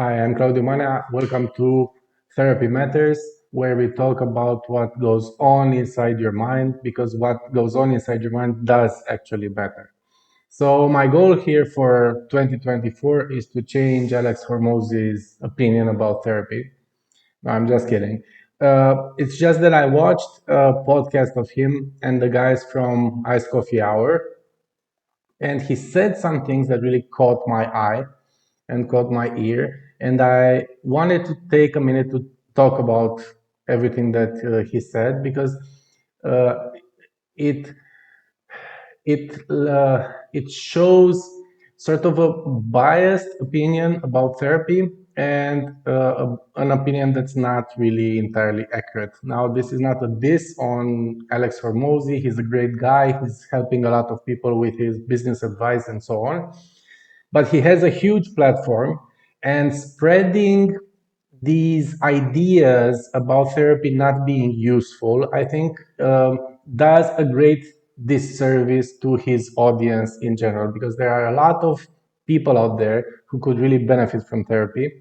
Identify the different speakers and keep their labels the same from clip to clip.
Speaker 1: Hi, I'm Claudiu Manea. Welcome to Therapy Matters, where we talk about what goes on inside your mind, because what goes on inside your mind does actually matter. So my goal here for 2024 is to change Alex Hormozi's opinion about therapy. No, I'm just kidding. It's just that I watched a podcast of him and the guys from Ice Coffee Hour, and he said some things that really caught my eye and caught my ear. And I wanted to take a minute to talk about everything that he said because uh, it it shows sort of a biased opinion about therapy and an opinion that's not really entirely accurate. Now, this is not a diss on Alex Hormozi. He's a great guy. He's helping a lot of people with his business advice and so on. But he has a huge platform, and spreading these ideas about therapy not being useful, I think, does a great disservice to his audience in general, because there are a lot of people out there who could really benefit from therapy,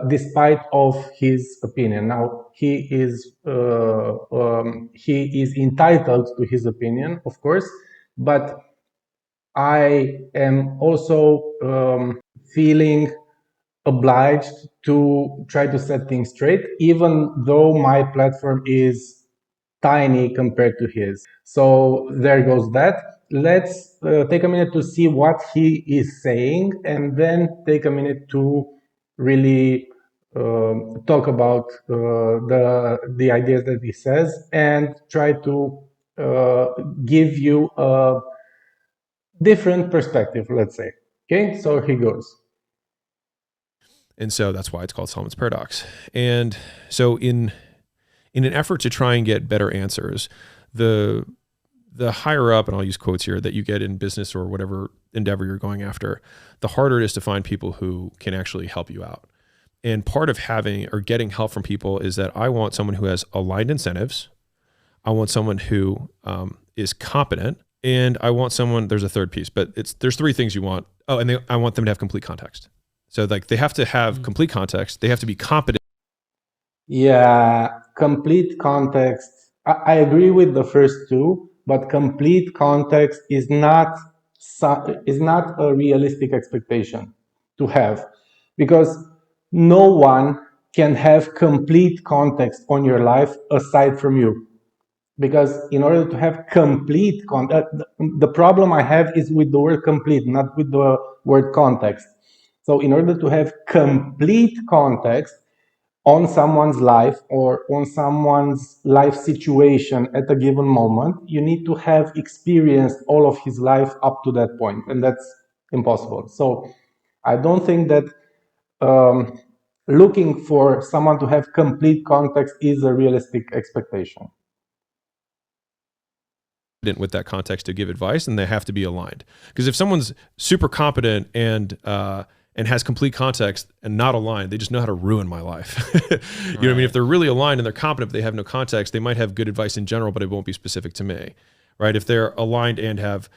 Speaker 1: despite of his opinion. Now, he is entitled to his opinion, of course, but I am also feeling obliged to try to set things straight, even though my platform is tiny compared to his. So there goes that. Let's take a minute to see what he is saying, and then take a minute to really talk about the ideas that he says, and try to give you a different perspective, let's say. Okay, so he goes.
Speaker 2: And so that's why it's called Solomon's Paradox. And so in an effort to try and get better answers, the higher up, and I'll use quotes here, that you get in business or whatever endeavor you're going after, the harder it is to find people who can actually help you out. And part of having or getting help from people is that I want someone who has aligned incentives. I want someone who is competent, and I want someone, there's a third piece, but there's three things you want. Oh, and I want them to have complete context. So like they have to have complete context. They have to be competent.
Speaker 1: Yeah, complete context. I agree with the first two, but complete context is not a realistic expectation to have, because no one can have complete context on your life aside from you. Because in order to have complete context, the problem I have is with the word complete, not with the word context. So in order to have complete context on someone's life or on someone's life situation at a given moment, you need to have experienced all of his life up to that point, and that's impossible. So I don't think that looking for someone to have complete context is a realistic expectation.
Speaker 2: With that context to give advice, and they have to be aligned. Because if someone's super competent and has complete context and not aligned, they just know how to ruin my life. You know what I mean? If they're really aligned and they're competent, but they have no context, they might have good advice in general, but it won't be specific to me, right? If they're aligned and have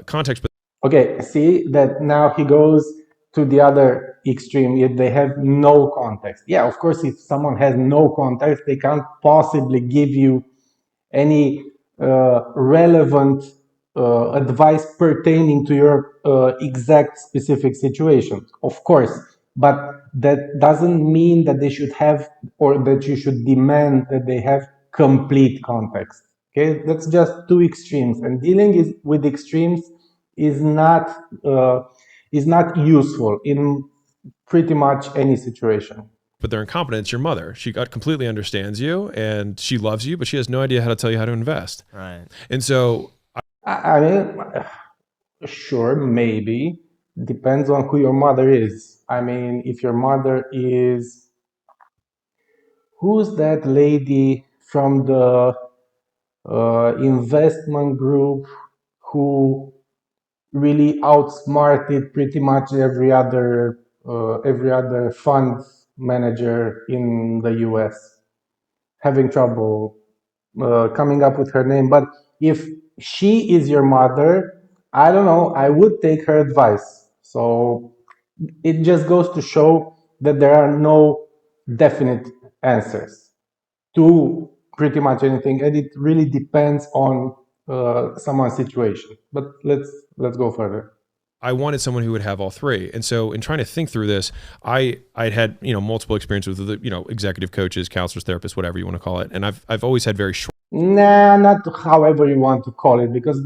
Speaker 2: context, but
Speaker 1: okay, see that now he goes to the other extreme. If they have no context, yeah, of course, if someone has no context, they can't possibly give you any relevant advice pertaining to your exact specific situation, of course. But that doesn't mean that they should have, or that you should demand that they have complete context. Okay, that's just two extremes, and dealing with extremes is not useful in pretty much any situation.
Speaker 2: they're incompetent. It's your mother. She completely understands you and she loves you, but she has no idea how to tell you how to invest.
Speaker 3: Right.
Speaker 2: And so
Speaker 1: I mean, sure, maybe. Depends on who your mother is. I mean, if your mother is... Who's that lady from the investment group who really outsmarted pretty much every other fund manager in the US? Having trouble coming up with her name. But if she is your mother, I don't know, I would take her advice. So it just goes to show that there are no definite answers to pretty much anything, and it really depends on someone's situation. But let's go further.
Speaker 2: I wanted someone who would have all three. And so in trying to think through this, I'd had, multiple experiences with, executive coaches, counselors, therapists, whatever you want to call it. And I've always had very short.
Speaker 1: Nah, not however you want to call it, because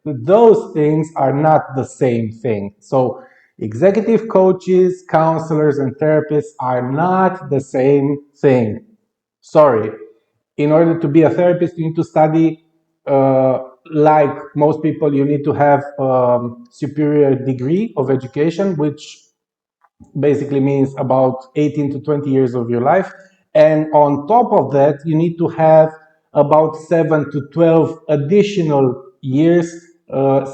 Speaker 1: those things are not the same thing. So executive coaches, counselors, and therapists are not the same thing. Sorry. In order to be a therapist, you need to study, like most people, you need to have superior degree of education, which basically means about 18 to 20 years of your life. And on top of that, you need to have about 7 to 12 additional years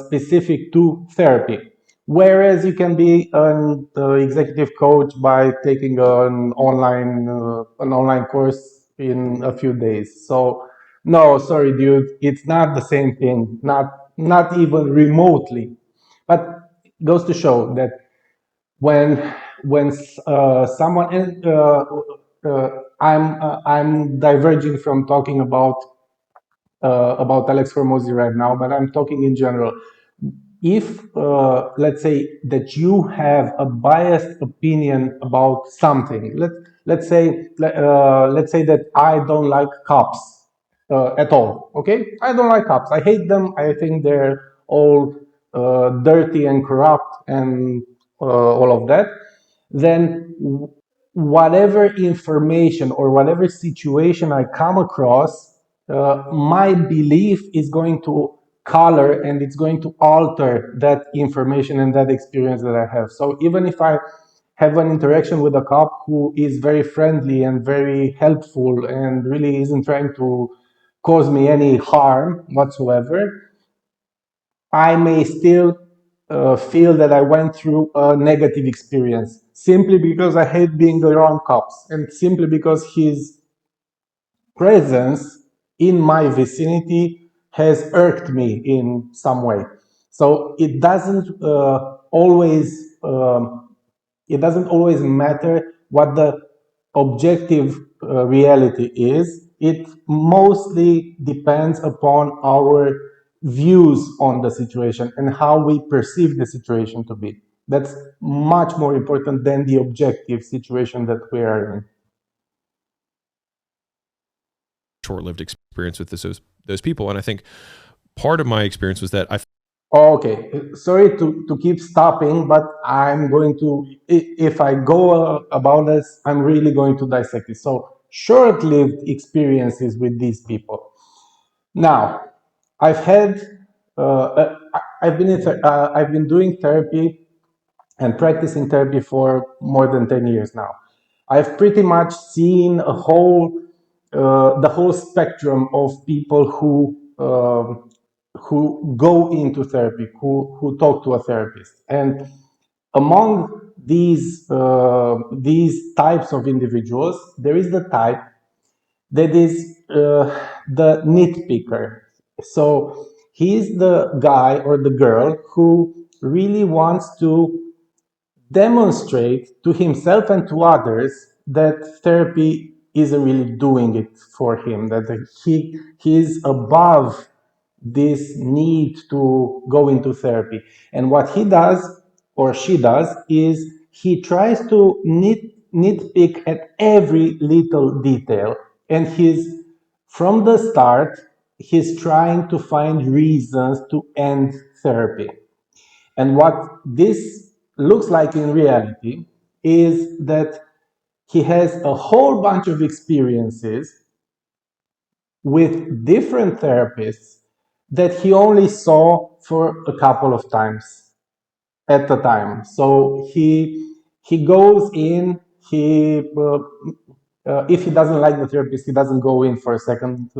Speaker 1: specific to therapy. Whereas you can be an executive coach by taking an online course in a few days. So no, sorry, dude, it's not the same thing, not even remotely. But it goes to show that when someone, and I'm diverging from talking about Alex Hormozi right now, but I'm talking in general. If let's say that you have a biased opinion about something, let's say that I don't like cops at all. Okay, I don't like cops. I hate them. I think they're all dirty and corrupt and all of that. Then whatever information or whatever situation I come across, my belief is going to color and it's going to alter that information and that experience that I have. So even if I have an interaction with a cop who is very friendly and very helpful and really isn't trying to cause me any harm whatsoever, I may still feel that I went through a negative experience simply because I hate being around cops and simply because his presence in my vicinity has irked me in some way. So it doesn't always matter what the objective reality is. It mostly depends upon our views on the situation and how we perceive the situation to be. That's much more important than the objective situation that we are in.
Speaker 2: Short-lived experience with those people. And I think part of my experience was that
Speaker 1: Okay, sorry to keep stopping, but I'm going to, if I go about this, I'm really going to dissect it. So, short-lived experiences with these people. Now, I've had, I've been doing therapy and practicing therapy for more than 10 years now. I've pretty much seen the whole spectrum of people who go into therapy, who talk to a therapist. And among these types of individuals, there is the type that is the nitpicker. So he's the guy or the girl who really wants to demonstrate to himself and to others that therapy isn't really doing it for him, that he is above this need to go into therapy. And what he does or she does is he tries to nitpick at every little detail. And from the start, he's trying to find reasons to end therapy. And what this looks like in reality is that he has a whole bunch of experiences with different therapists that he only saw for a couple of times at a time. So he goes in, if he doesn't like the therapist, he doesn't go in for a second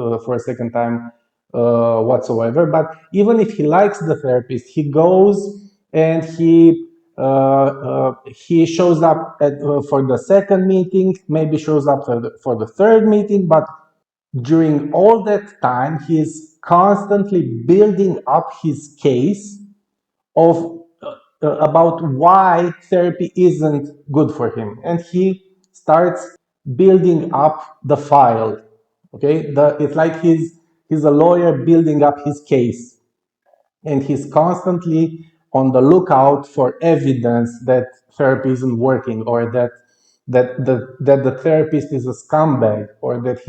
Speaker 1: time whatsoever. But even if he likes the therapist, he goes and he shows up for the second meeting, maybe shows up for the third meeting, but during all that time, he's constantly building up his case of about why therapy isn't good for him, and he starts building up the file. Okay, it's like he's a lawyer building up his case, and he's constantly on the lookout for evidence that therapy isn't working, or that the therapist is a scumbag, or that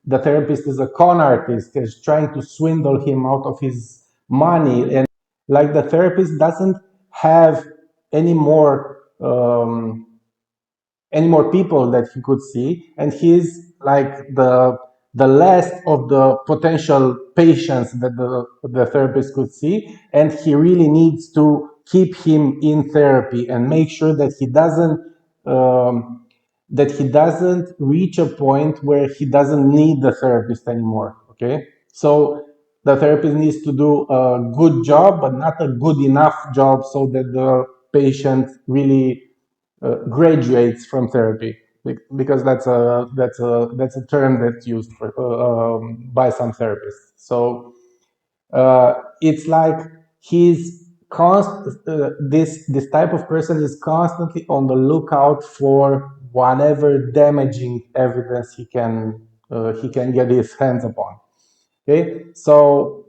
Speaker 1: the therapist is a con artist, is trying to swindle him out of his money, and like the therapist doesn't have any more any more people that he could see, and he's like the last of the potential patients that the therapist could see, and he really needs to keep him in therapy and make sure that he doesn't reach a point where he doesn't need the therapist anymore. Okay, so the therapist needs to do a good job, but not a good enough job so that the patient really graduates from therapy, because that's a term that's used by some therapists. So it's like this type of person is constantly on the lookout for whatever damaging evidence he can get his hands upon. Okay, so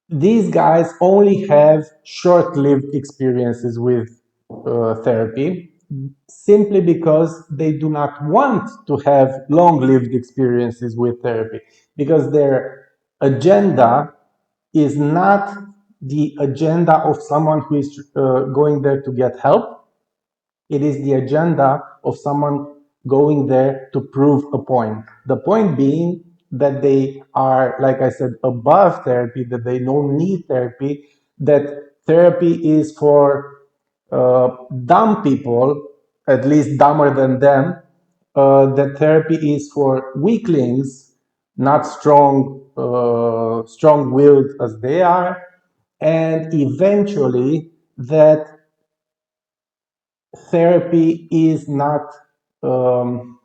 Speaker 1: these guys only have short-lived experiences with therapy, simply because they do not want to have long-lived experiences with therapy, because their agenda is not the agenda of someone who is going there to get help. It is the agenda of someone going there to prove a point. The point being that they are, like I said, above therapy, that they don't need therapy, that therapy is for dumb people, at least dumber than them, that therapy is for weaklings, not strong-willed as they are, and eventually that therapy is not an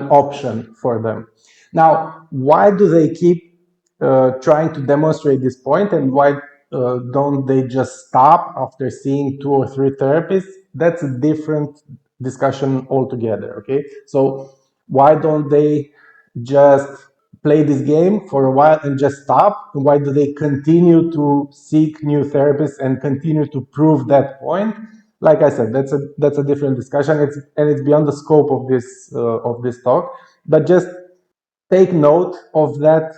Speaker 1: option for them. Now, why do they keep trying to demonstrate this point, and why don't they just stop after seeing 2 or 3 therapists? That's a different discussion altogether. Okay, so why don't they just play this game for a while and just stop? Why do they continue to seek new therapists and continue to prove that point? Like I said, that's a different discussion. It's beyond the scope of this talk. But just take note of that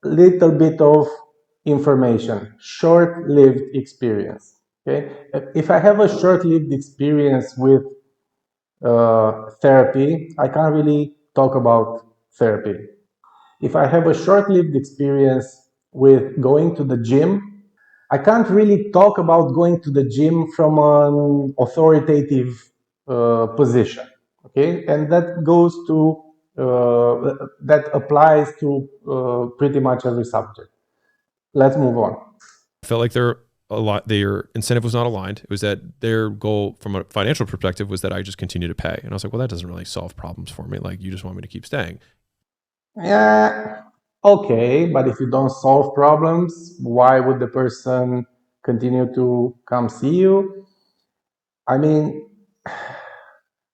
Speaker 1: little bit of information: short-lived experience. Okay, if I have a short-lived experience with therapy, I can't really talk about therapy. If I have a short-lived experience with going to the gym, I can't really talk about going to the gym from an authoritative position. Okay, and that applies to pretty much every subject. Let's move on.
Speaker 2: I felt like their incentive was not aligned. It was that their goal from a financial perspective was that I just continue to pay. And I was like, well, that doesn't really solve problems for me. Like, you just want me to keep staying.
Speaker 1: Yeah, okay, but if you don't solve problems, why would the person continue to come see you? I mean,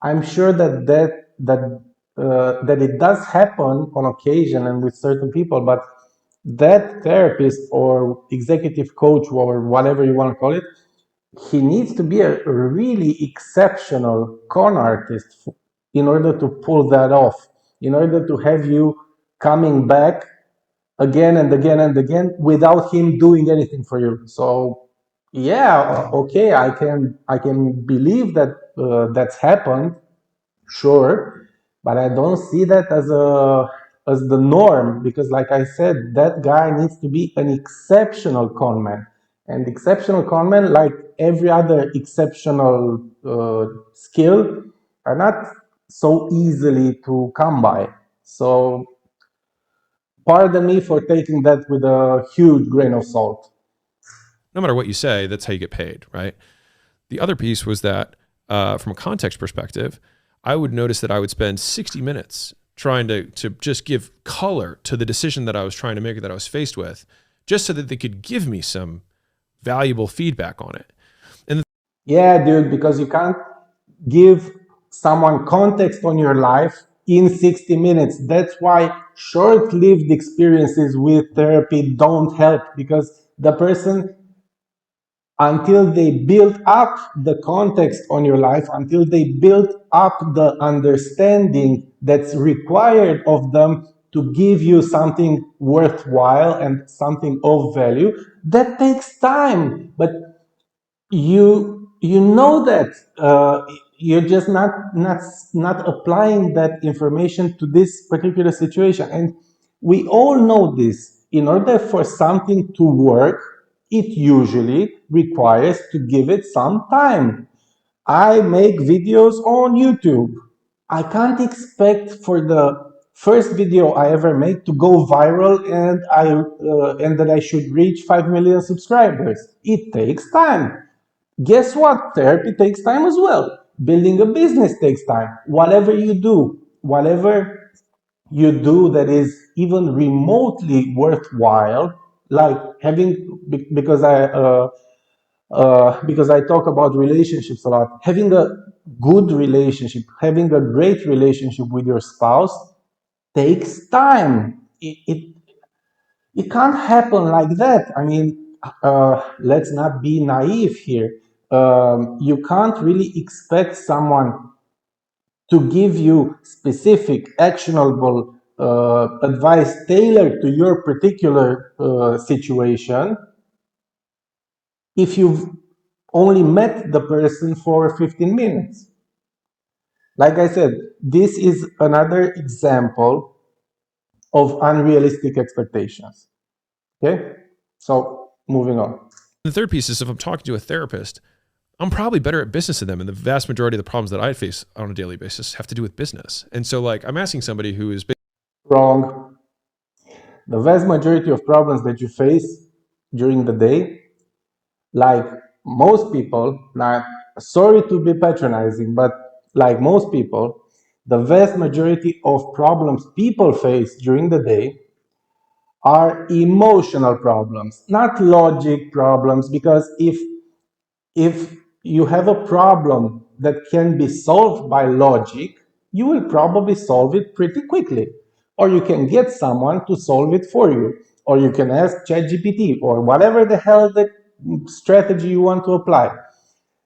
Speaker 1: I'm sure that it does happen on occasion and with certain people, but that therapist or executive coach or whatever you want to call it, he needs to be a really exceptional con artist in order to pull that off, in order to have you coming back again and again and again without him doing anything for you. So yeah, okay, I can believe that that's happened, sure, but I don't see that as the norm, because like I said, that guy needs to be an exceptional con man, and exceptional con men, like every other exceptional skill, are not so easily to come by. So pardon me for taking that with a huge grain of salt.
Speaker 2: No matter what you say, that's how you get paid, right? The other piece was that from a context perspective, I would notice that I would spend 60 minutes trying to just give color to the decision that I was trying to make or that I was faced with, just so that they could give me some valuable feedback on it. And
Speaker 1: Yeah, dude, because you can't give someone context on your life in 60 minutes. That's why short lived experiences with therapy don't help, because the person, until they build up the context on your life, until they build up the understanding that's required of them to give you something worthwhile and something of value, that takes time. But you know that you're just not applying that information to this particular situation, and we all know this. In order for something to work, it usually requires to give it some time. I make videos on YouTube. I can't expect for the first video I ever made to go viral and that I should reach 5 million subscribers. It takes time. Guess what? Therapy takes time as well. Building a business takes time. Whatever you do that is even remotely worthwhile, like having, because I talk about relationships a lot, having a good relationship, having a great relationship with your spouse takes time. It can't happen like that. I mean, let's not be naive here. You can't really expect someone to give you specific, actionable advice tailored to your particular situation if you've only met the person for 15 minutes. Like I said, this is another example of unrealistic expectations. Okay? So, moving on.
Speaker 2: The third piece is if I'm talking to a therapist, I'm probably better at business than them. And the vast majority of the problems that I face on a daily basis have to do with business. And so, like, I'm asking somebody who is
Speaker 1: Wrong. The vast majority of problems that you face during the day, like most people, not sorry to be patronizing, but like most people, the vast majority of problems people face during the day are emotional problems, not logic problems, because if you have a problem that can be solved by logic, you will probably solve it pretty quickly. Or you can get someone to solve it for you. Or you can ask ChatGPT or whatever the hell the strategy you want to apply.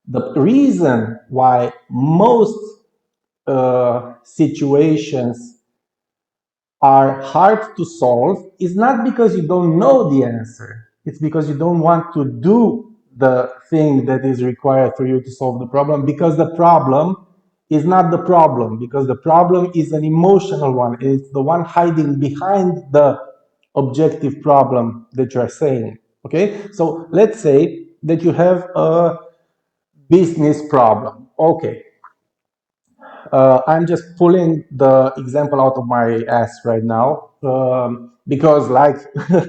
Speaker 1: The reason why most situations are hard to solve is not because you don't know the answer. It's because you don't want to do the thing that is required for you to solve the problem, because the problem is not the problem, because the problem is an emotional one. It's the one hiding behind the objective problem that you're saying. Okay? So let's say that you have a business problem. Okay, I'm just pulling the example out of my ass right now, because, like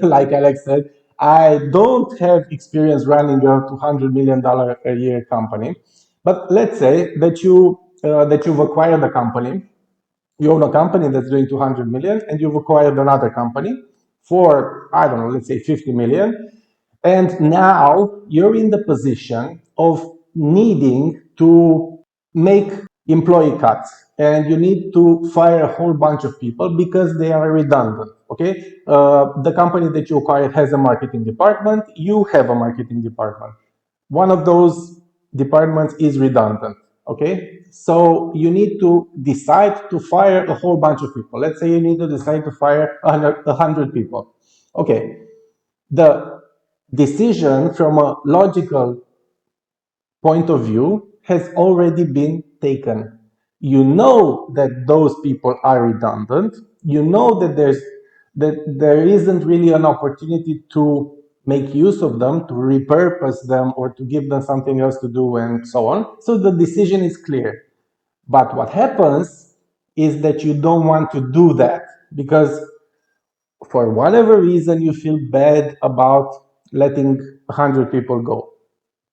Speaker 1: like Alex said, I don't have experience running a $200 million a year company. But let's say that you've acquired a company. You own a company that's doing 200 million, and you've acquired another company for, I don't know, let's say 50 million. And now you're in the position of needing to make employee cuts, and you need to fire a whole bunch of people because they are redundant. Okay, the company that you acquired has a marketing department. You have a marketing department. One of those departments is redundant. Okay, so you need to decide to fire a whole bunch of people. Let's say you need to decide to fire 100 people. Okay, the decision from a logical point of view has already been taken. You know that those people are redundant. You know that there isn't really an opportunity to make use of them, to repurpose them, or to give them something else to do, and so on. So the decision is clear. But what happens is that you don't want to do that because for whatever reason you feel bad about letting 100 people go.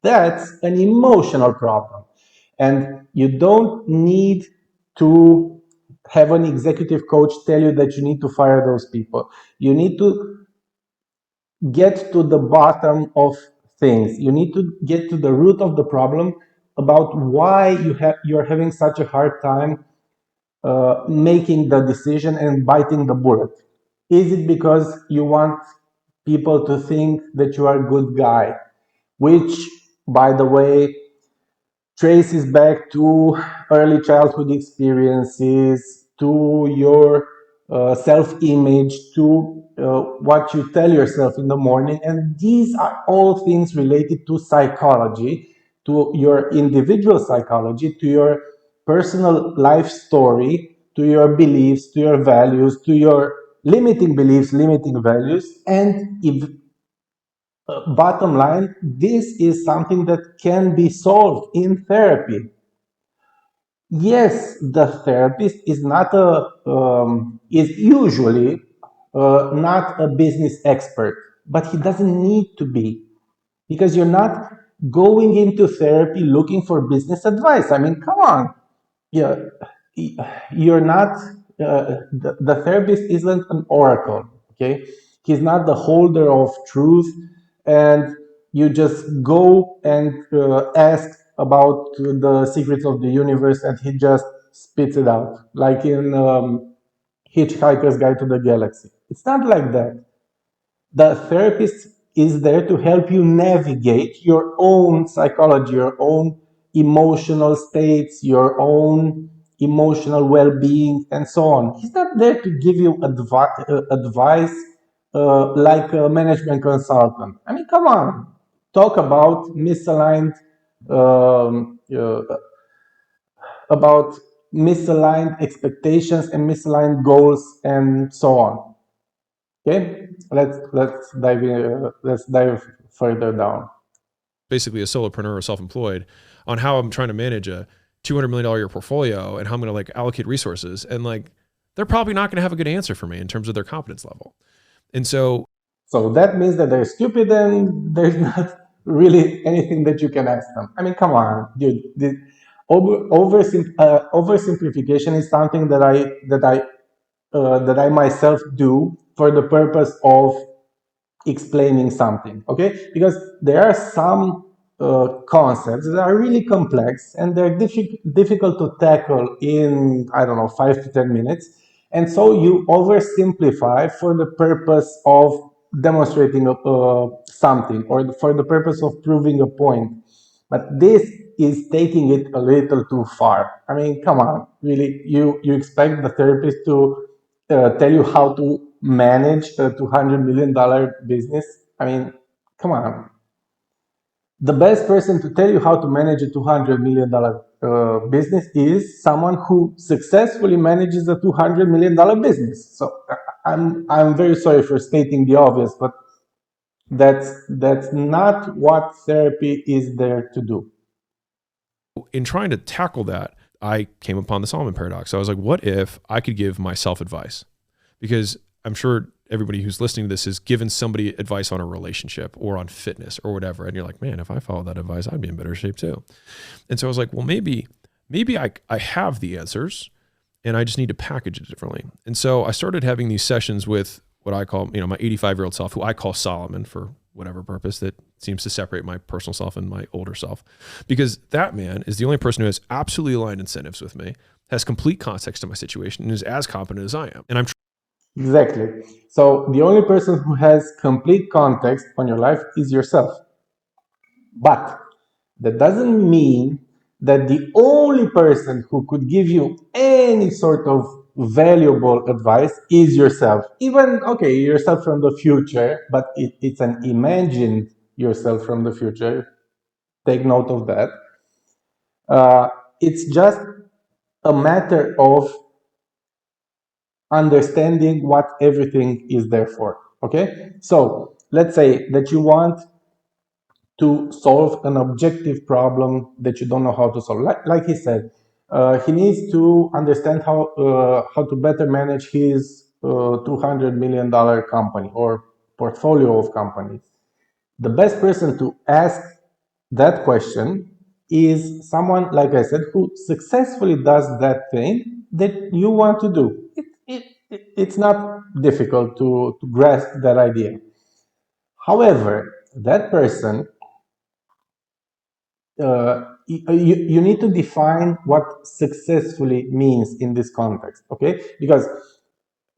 Speaker 1: That's an emotional problem. And you don't need to have an executive coach tell you that you need to fire those people. You need to get to the bottom of things. You need to get to the root of the problem about why you're having such a hard time making the decision and biting the bullet. Is it because you want people to think that you are a good guy, which, by the way, traces back to early childhood experiences, to your self-image, to what you tell yourself in the morning. And these are all things related to psychology, to your individual psychology, to your personal life story, to your beliefs, to your values, to your limiting beliefs, limiting values. And if bottom line, this is something that can be solved in therapy. Yes, the therapist is not is usually not a business expert, but he doesn't need to be, because you're not going into therapy looking for business advice. I mean, come on. Yeah, you're not, the therapist isn't an oracle, okay? He's not the holder of truth, and you just go and ask about the secrets of the universe and he just spits it out, like in Hitchhiker's Guide to the Galaxy. It's not like that. The therapist is there to help you navigate your own psychology, your own emotional states, your own emotional well-being, and so on. He's not there to give you advice like a management consultant. I mean, come on, talk uh, about misaligned expectations and misaligned goals and so on. Okay, let's dive further down.
Speaker 2: Basically a solopreneur or self-employed, on how I'm trying to manage a $200 million year portfolio and how I'm going to like allocate resources. And like, they're probably not going to have a good answer for me in terms of their competence level. And so
Speaker 1: So that means that they're stupid and there's not really anything that you can ask them. I mean, come on, dude. Oversimplification is something that I myself do for the purpose of explaining something, okay? Because there are some concepts that are really complex and they're difficult to tackle in, I don't know, 5 to 10 minutes. And so you oversimplify for the purpose of demonstrating something, or for the purpose of proving a point. But this is taking it a little too far. I mean, come on, really? You expect the therapist to tell you how to manage a $200 million business? I mean, come on. The best person to tell you how to manage a $200 million business is someone who successfully manages a $200 million business. So I'm very sorry for stating the obvious, but that's not what therapy is there to do.
Speaker 2: in trying to tackle that, I came upon the Solomon paradox. So I was like, what if I could give myself advice? Because I'm sure everybody who's listening to this has given somebody advice on a relationship or on fitness or whatever. And you're like, man, if I followed that advice, I'd be in better shape too. And so I was like, well, maybe I have the answers and I just need to package it differently. And so I started having these sessions with what I call, my 85-year-old self, who I call Solomon for whatever purpose that seems to separate my personal self and my older self, because that man is the only person who has absolutely aligned incentives with me, has complete context to my situation, and is as competent as I am. And I'm
Speaker 1: Exactly. So the only person who has complete context on your life is yourself. But that doesn't mean that the only person who could give you any sort of valuable advice is yourself. Even, okay, yourself from the future, but it's an imagined yourself from the future. Take note of that. Uh, it's just a matter of understanding what everything is there for. Okay? So let's say that you want to solve an objective problem that you don't know how to solve. Like he said, he needs to understand how to better manage his $200 million company or portfolio of companies. The best person to ask that question is someone, like I said, who successfully does that thing that you want to do. It's not difficult to grasp that idea. However, that person you need to define what successfully means in this context, okay? Because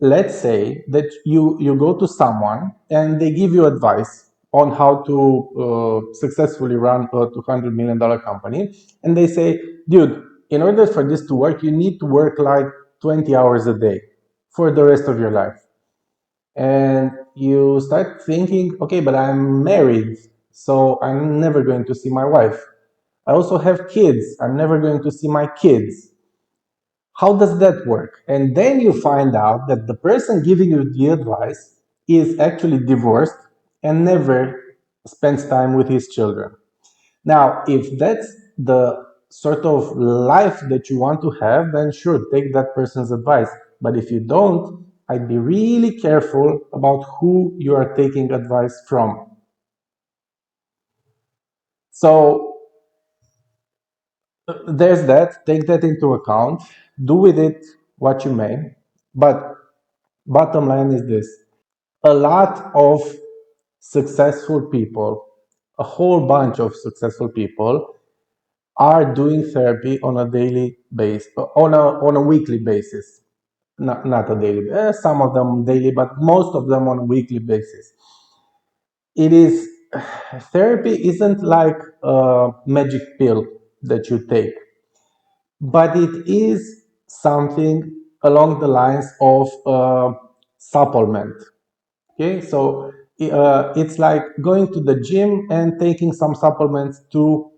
Speaker 1: let's say that you go to someone and they give you advice on how to successfully run a $200 million company, and they say, dude, in order for this to work, you need to work like 20 hours a day for the rest of your life. And you start thinking, okay, but I'm married, so I'm never going to see my wife. I also have kids, I'm never going to see my kids. How does that work? And then you find out that the person giving you the advice is actually divorced and never spends time with his children. Now, if that's the sort of life that you want to have, then sure, take that person's advice. But if you don't, I'd be really careful about who you are taking advice from. So there's that, take that into account, do with it what you may. But bottom line is this: a lot of successful people, a whole bunch of successful people, are doing therapy on a daily basis, on a weekly basis. Not a daily, some of them daily, but most of them on a weekly basis. It is Therapy isn't like a magic pill that you take, but it is something along the lines of a supplement. Okay, so it's like going to the gym and taking some supplements to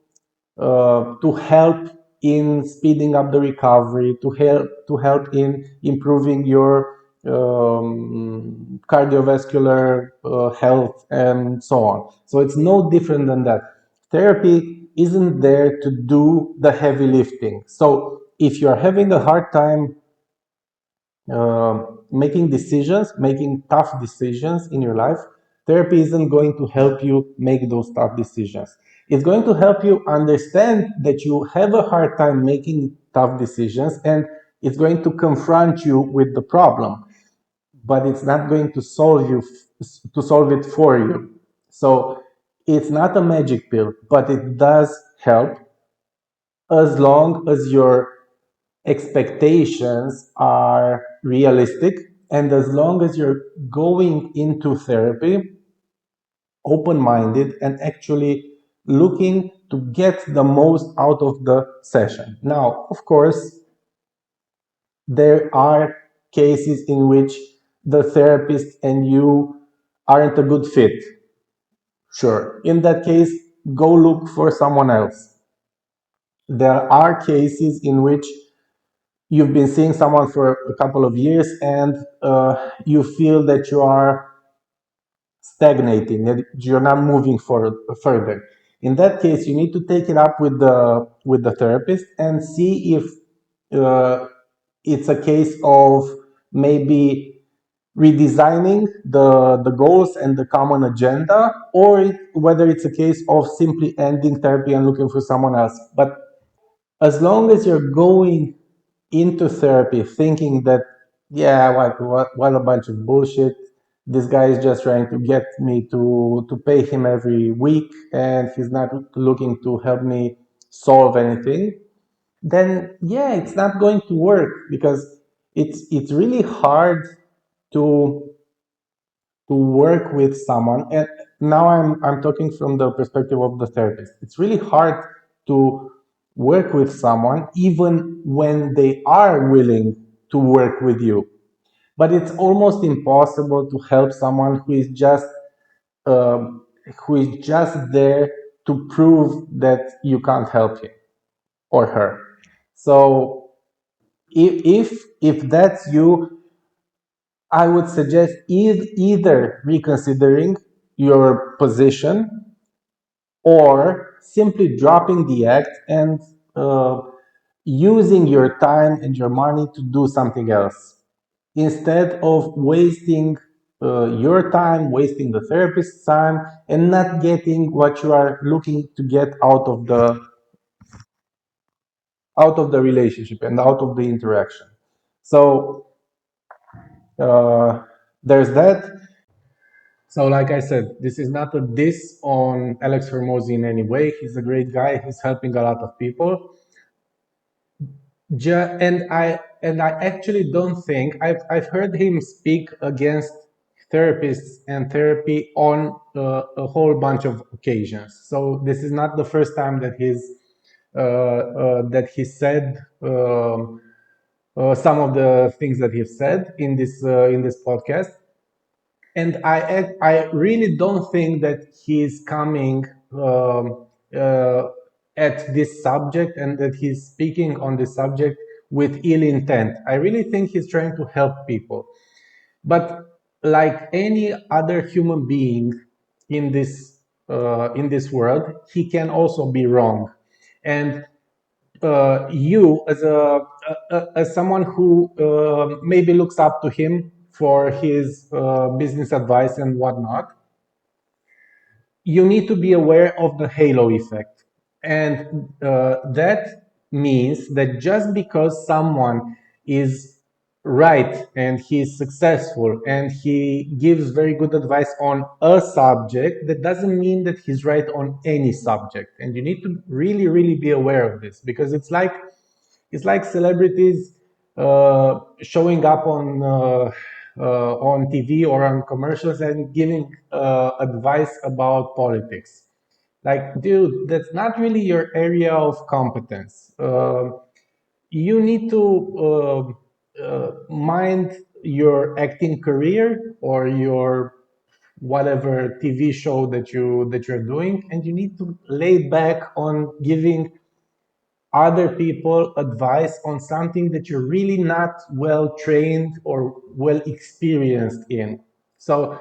Speaker 1: help in speeding up the recovery, to help in improving your cardiovascular health and so on. So it's no different than that. Therapy isn't there to do the heavy lifting. So if you're having a hard time making decisions, making tough decisions in your life, therapy isn't going to help you make those tough decisions. It's going to help you understand that you have a hard time making tough decisions, and it's going to confront you with the problem, but it's not going to solve it for you. So it's not a magic pill, but it does help as long as your expectations are realistic, and as long as you're going into therapy open minded and actually looking to get the most out of the session. Now, of course, there are cases in which the therapist and you aren't a good fit. Sure. In that case, go look for someone else. There are cases in which you've been seeing someone for a couple of years and you feel that you are stagnating, that you're not moving further. In that case, you need to take it up with the therapist and see if uh, it's a case of maybe redesigning the goals and the common agenda, or whether it's a case of simply ending therapy and looking for someone else. But as long as you're going into therapy thinking that, yeah, what a bunch of bullshit, this guy is just trying to get me to pay him every week and he's not looking to help me solve anything, then yeah, it's not going to work, because it's really hard to work with someone. And now I'm talking from the perspective of the therapist. It's really hard to work with someone even when they are willing to work with you, but it's almost impossible to help someone um, who is just there to prove that you can't help him or her. So if that's you, I would suggest either reconsidering your position or simply dropping the act and uh, using your time and your money to do something else instead of wasting your time, wasting the therapist's time, and not getting what you are looking to get out of the relationship and out of the interaction. So uh, there's that. So, like I said, this is not a diss on Alex Hormozi in any way. He's a great guy. He's helping a lot of people. And I actually don't think I've heard him speak against therapists and therapy on a whole bunch of occasions. So this is not the first time that he said some of the things that he's said in this podcast. And I really don't think that he's coming uh, at this subject and that he's speaking on this subject with ill intent. I really think he's trying to help people. But like any other human being in this world, he can also be wrong. And you as someone who maybe looks up to him for his business advice and whatnot, you need to be aware of the halo effect. And that means that just because someone is right and he's successful and he gives very good advice on a subject, that doesn't mean that he's right on any subject. And you need to really, really be aware of this, because it's like celebrities showing up on TV or on commercials and giving advice about politics. Like, dude, that's not really your area of competence. You need to mind your acting career or your whatever TV show that you're doing, and you need to lay back on giving other people advice on something that you're really not well trained or well experienced in. So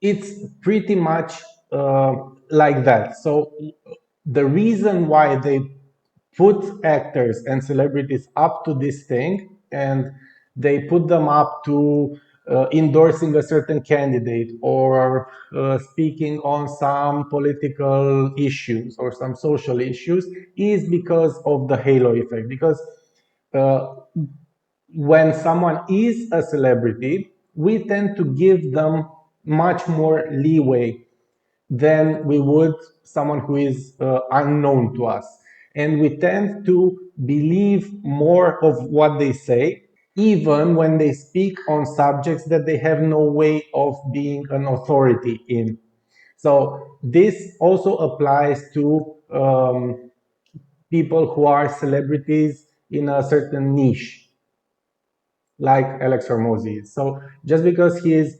Speaker 1: it's pretty much uh, like that. So the reason why they put actors and celebrities up to this thing, and they put them up to endorsing a certain candidate or speaking on some political issues or some social issues, is because of the halo effect. Because uh, when someone is a celebrity, we tend to give them much more leeway than we would someone who is unknown to us. And we tend to believe more of what they say, even when they speak on subjects that they have no way of being an authority in. So this also applies to people who are celebrities in a certain niche, like Alex Hormozi. So just because he's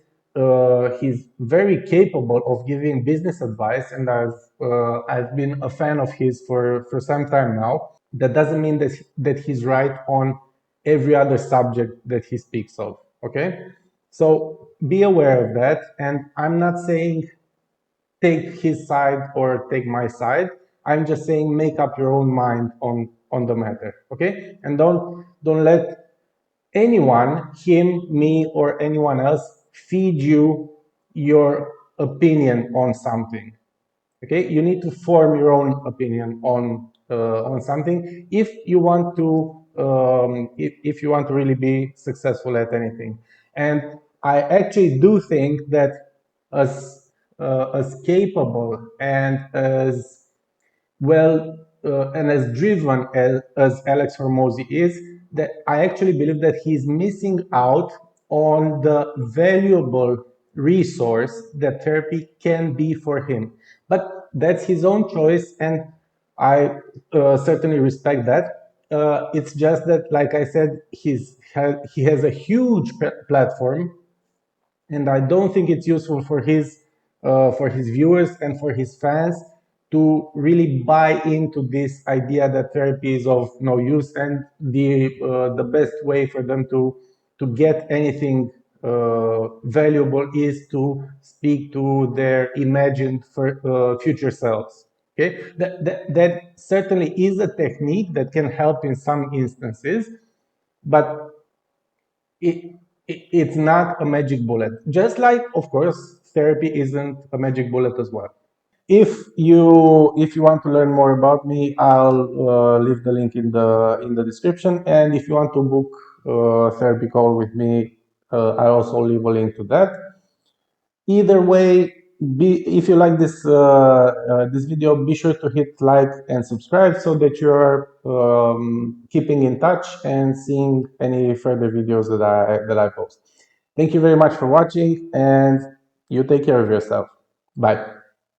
Speaker 1: very capable of giving business advice, and I've been a fan of his for some time now, that doesn't mean that he's right on every other subject that he speaks of. Okay, so be aware of that. And I'm not saying take his side or take my side. I'm just saying make up your own mind on the matter. Okay, and don't let anyone, him, me, or anyone else, feed you your opinion on something. Okay, you need to form your own opinion on something if you want to if you want to really be successful at anything. And I actually do think that as capable and as well and as driven as Alex Hormozi is, that I actually believe that he's missing out on the valuable resource that therapy can be for him. But that's his own choice, and I certainly respect that. It's just that, like I said, he has a huge platform, and I don't think it's useful for his viewers and for his fans to really buy into this idea that therapy is of no use, and the best way for them to get anything valuable is to speak to their imagined future selves. Okay, that certainly is a technique that can help in some instances, but it's not a magic bullet. Just like, of course, therapy isn't a magic bullet as well. If you want to learn more about me, I'll leave the link in the description. And if you want to book a therapy call with me, I also leave a link to that. Either way, if you like this video, be sure to hit like and subscribe so that you're keeping in touch and seeing any further videos that I post. Thank you very much for watching, and you take care of yourself. Bye.